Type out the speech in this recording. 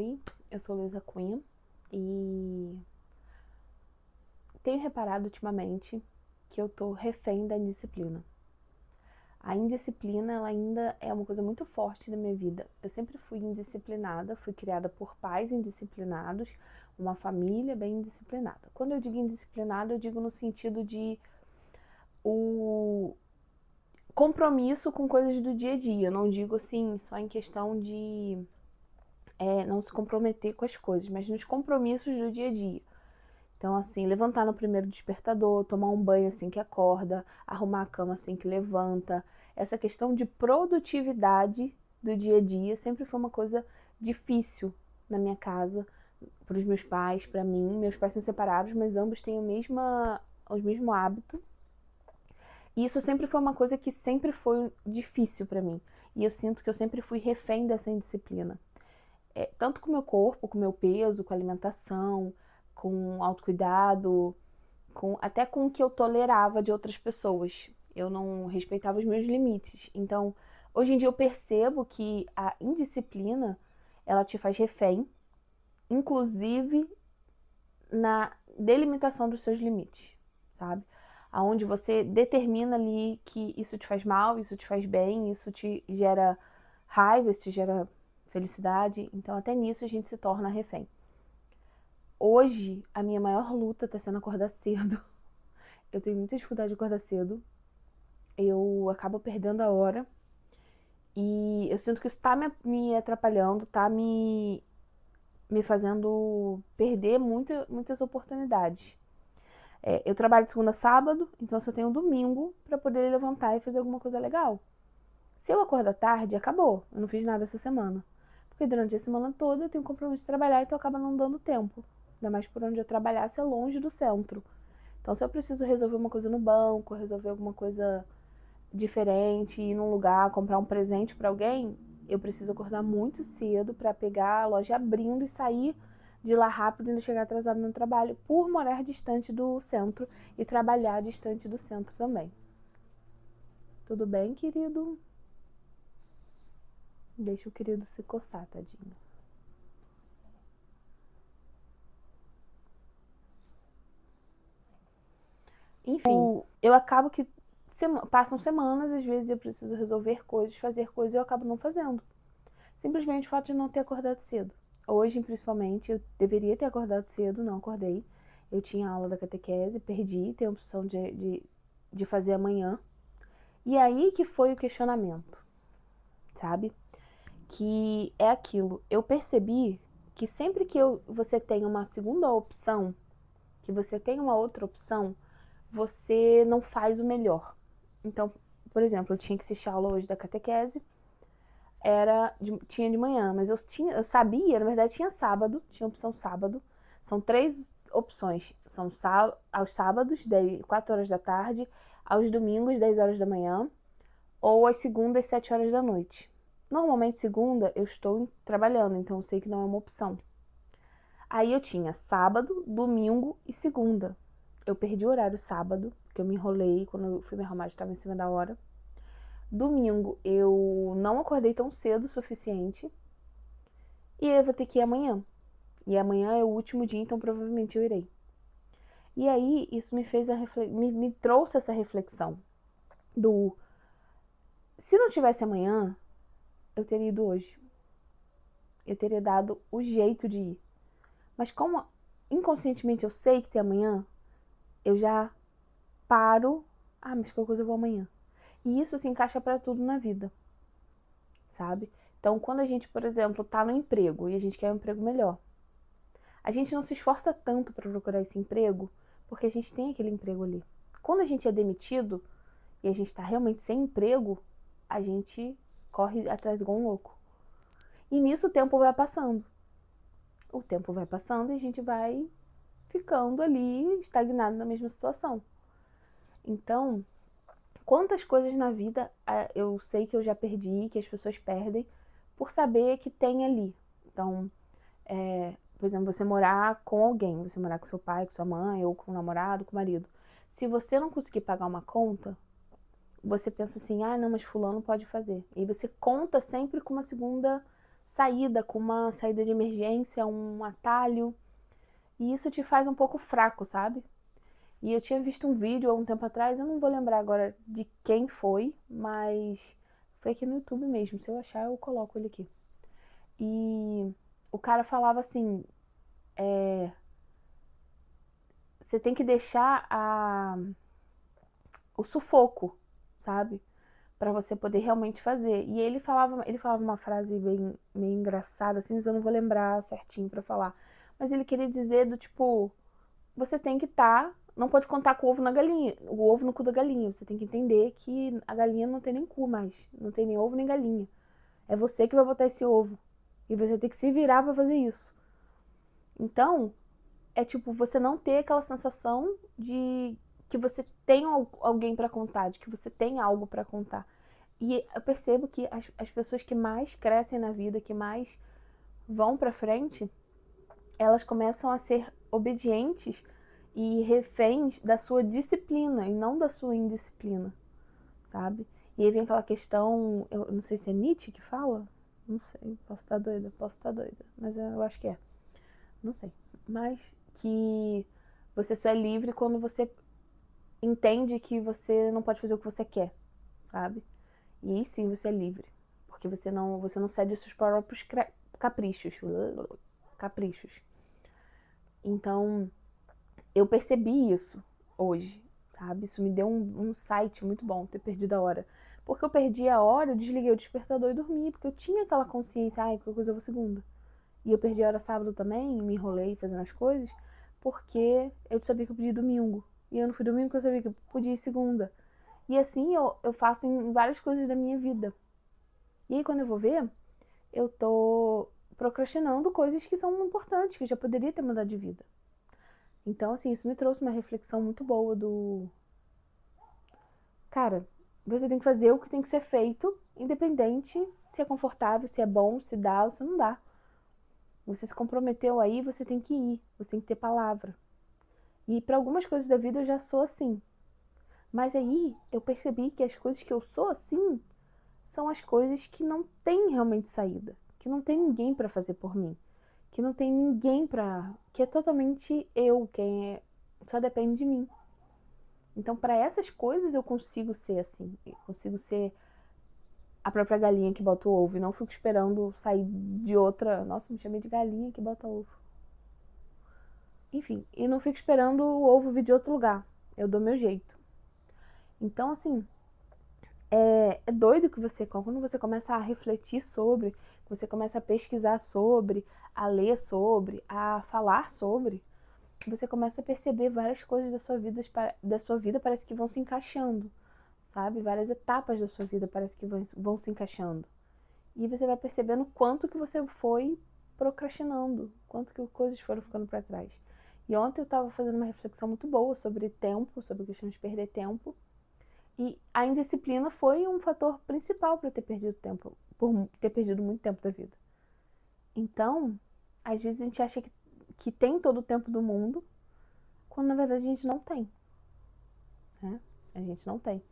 Oi, eu sou Luísa Cunha e tenho reparado ultimamente que eu tô refém da indisciplina. A indisciplina, ela ainda é uma coisa muito forte na minha vida. Eu sempre fui indisciplinada, fui criada por pais indisciplinados, uma família bem indisciplinada. Quando eu digo indisciplinada, eu digo no sentido de o compromisso com coisas do dia a dia. Eu não digo assim só em questão de não se comprometer com as coisas, mas nos compromissos do dia a dia. Então, assim, levantar no primeiro despertador, tomar um banho assim que acorda, arrumar a cama assim que levanta. Essa questão de produtividade do dia a dia sempre foi uma coisa difícil na minha casa, para os meus pais, para mim. Meus pais são separados, mas ambos têm o mesmo hábito. E isso sempre foi uma coisa que sempre foi difícil para mim. E eu sinto que eu sempre fui refém dessa indisciplina. Tanto com o meu corpo, com o meu peso, com a alimentação, com autocuidado, até com o que eu tolerava de outras pessoas. Eu não respeitava os meus limites. Então, hoje em dia eu percebo que a indisciplina, ela te faz refém, inclusive na delimitação dos seus limites, sabe? Aonde você determina ali que isso te faz mal, isso te faz bem, isso te gera raiva, isso te gera felicidade. Então, até nisso a gente se torna refém. Hoje, a minha maior luta tá sendo acordar cedo. Eu tenho muita dificuldade de acordar cedo. Eu acabo perdendo a hora. E eu sinto que isso tá me atrapalhando, tá me fazendo perder muitas oportunidades. Eu trabalho de segunda a sábado, então eu só tenho um domingo pra poder levantar e fazer alguma coisa legal. Se eu acordar tarde, acabou. Eu não fiz nada essa semana. Porque durante a semana toda eu tenho compromisso de trabalhar, então acaba não dando tempo. Ainda mais por onde eu trabalhasse é longe do centro. Então, se eu preciso resolver uma coisa no banco, resolver alguma coisa diferente, ir num lugar, comprar um presente para alguém, eu preciso acordar muito cedo para pegar a loja abrindo e sair de lá rápido e não chegar atrasado no trabalho, por morar distante do centro e trabalhar distante do centro também. Tudo bem, querido? Deixa o querido se coçar, tadinho. Enfim, eu acabo que passam semanas, às vezes eu preciso resolver coisas, fazer coisas e eu acabo não fazendo. Simplesmente o fato de não ter acordado cedo. Hoje, principalmente, eu deveria ter acordado cedo, não acordei. Eu tinha aula da catequese, perdi, tenho a opção de fazer amanhã. E aí que foi o questionamento, sabe? Que é aquilo. Eu percebi que sempre que você tem uma segunda opção, que você tem uma outra opção, você não faz o melhor. Então, por exemplo, eu tinha que assistir a aula hoje da catequese, tinha de manhã, mas eu sabia, na verdade tinha sábado, tinha opção sábado. São 3 opções, são aos sábados, 4 horas da tarde, aos domingos, 10 horas da manhã, ou às segundas, 7 horas da noite. Normalmente segunda eu estou trabalhando, então eu sei que não é uma opção. Aí eu tinha sábado, domingo e segunda. Eu perdi o horário sábado, porque eu me enrolei, quando eu fui me arrumar já estava em cima da hora. Domingo eu não acordei tão cedo o suficiente. E eu vou ter que ir amanhã. E amanhã é o último dia, então provavelmente eu irei. E aí isso me trouxe essa reflexão do se não tivesse amanhã, eu teria ido hoje. Eu teria dado o jeito de ir. Mas como inconscientemente eu sei que tem amanhã, eu já paro. Ah, mas qualquer coisa eu vou amanhã. E isso se encaixa para tudo na vida, sabe? Então, quando a gente, por exemplo, tá no emprego e a gente quer um emprego melhor, a gente não se esforça tanto para procurar esse emprego porque a gente tem aquele emprego ali. Quando a gente é demitido e a gente está realmente sem emprego, a gente corre atrás igual um louco. E nisso o tempo vai passando. O tempo vai passando e a gente vai ficando ali estagnado na mesma situação. Então, quantas coisas na vida eu sei que eu já perdi, que as pessoas perdem, por saber que tem ali. Então, por exemplo, você morar com alguém, você morar com seu pai, com sua mãe, ou com o namorado, com o marido. Se você não conseguir pagar uma conta, você pensa assim, ah, não, mas fulano pode fazer. E você conta sempre com uma segunda saída, com uma saída de emergência, um atalho. E isso te faz um pouco fraco, sabe? E eu tinha visto um vídeo há um tempo atrás, eu não vou lembrar agora de quem foi, mas foi aqui no YouTube mesmo. Se eu achar, eu coloco ele aqui. E o cara falava assim, você tem que deixar o sufoco, sabe? Pra você poder realmente fazer. E ele falava uma frase bem meio engraçada, assim, mas eu não vou lembrar certinho pra falar. Mas ele queria dizer do tipo, você tem que não pode contar com o ovo na galinha, o ovo no cu da galinha. Você tem que entender que a galinha não tem nem cu mais, não tem nem ovo nem galinha. É você que vai botar esse ovo. E você tem que se virar pra fazer isso. Então, é tipo você não ter aquela sensação de que você tem alguém pra contar, de que você tem algo pra contar. E eu percebo que as pessoas que mais crescem na vida, que mais vão pra frente, elas começam a ser obedientes e reféns da sua disciplina e não da sua indisciplina, sabe? E aí vem aquela questão, eu não sei se é Nietzsche que fala, não sei, posso estar doida, mas eu acho que é, não sei. Mas que você só é livre quando você entende que você não pode fazer o que você quer, sabe? E aí sim você é livre, porque você não cede aos seus próprios caprichos. Caprichos. Então, eu percebi isso hoje, sabe? Isso me deu um insight muito bom, ter perdido a hora. Porque eu perdi a hora, eu desliguei o despertador e dormi, porque eu tinha aquela consciência, ai, qualquer coisa eu vou segunda. E eu perdi a hora sábado também, me enrolei fazendo as coisas, porque eu sabia que eu podia ir domingo. E eu não fui domingo porque eu sabia que eu podia ir segunda. E assim eu faço em várias coisas da minha vida. E aí quando eu vou ver, eu tô procrastinando coisas que são importantes, que eu já poderia ter mudado de vida. Então, assim, isso me trouxe uma reflexão muito boa do... Cara, você tem que fazer o que tem que ser feito, independente se é confortável, se é bom, se dá ou se não dá. Você se comprometeu aí, você tem que ir, você tem que ter palavra. E para algumas coisas da vida eu já sou assim. Mas aí eu percebi que as coisas que eu sou assim são as coisas que não tem realmente saída, que não tem ninguém para fazer por mim, que não tem ninguém para, que é totalmente eu, quem é, só depende de mim. Então, para essas coisas eu consigo ser assim, eu consigo ser a própria galinha que bota o ovo e não fico esperando sair de outra, nossa, me chamei de galinha que bota ovo. Enfim, e não fico esperando o ovo vir de outro lugar. Eu dou meu jeito. Então, assim, é doido que você, quando você começa a refletir sobre, você começa a pesquisar sobre, a ler sobre, a falar sobre, você começa a perceber várias coisas da sua vida parece que vão se encaixando, sabe? Várias etapas da sua vida parece que vão se encaixando. E você vai percebendo quanto que você foi procrastinando, quanto que coisas foram ficando para trás. E ontem eu estava fazendo uma reflexão muito boa sobre tempo, sobre a questão de perder tempo. E a indisciplina foi um fator principal para ter perdido tempo, por ter perdido muito tempo da vida. Então, às vezes a gente acha que tem todo o tempo do mundo, quando na verdade a gente não tem, né? A gente não tem.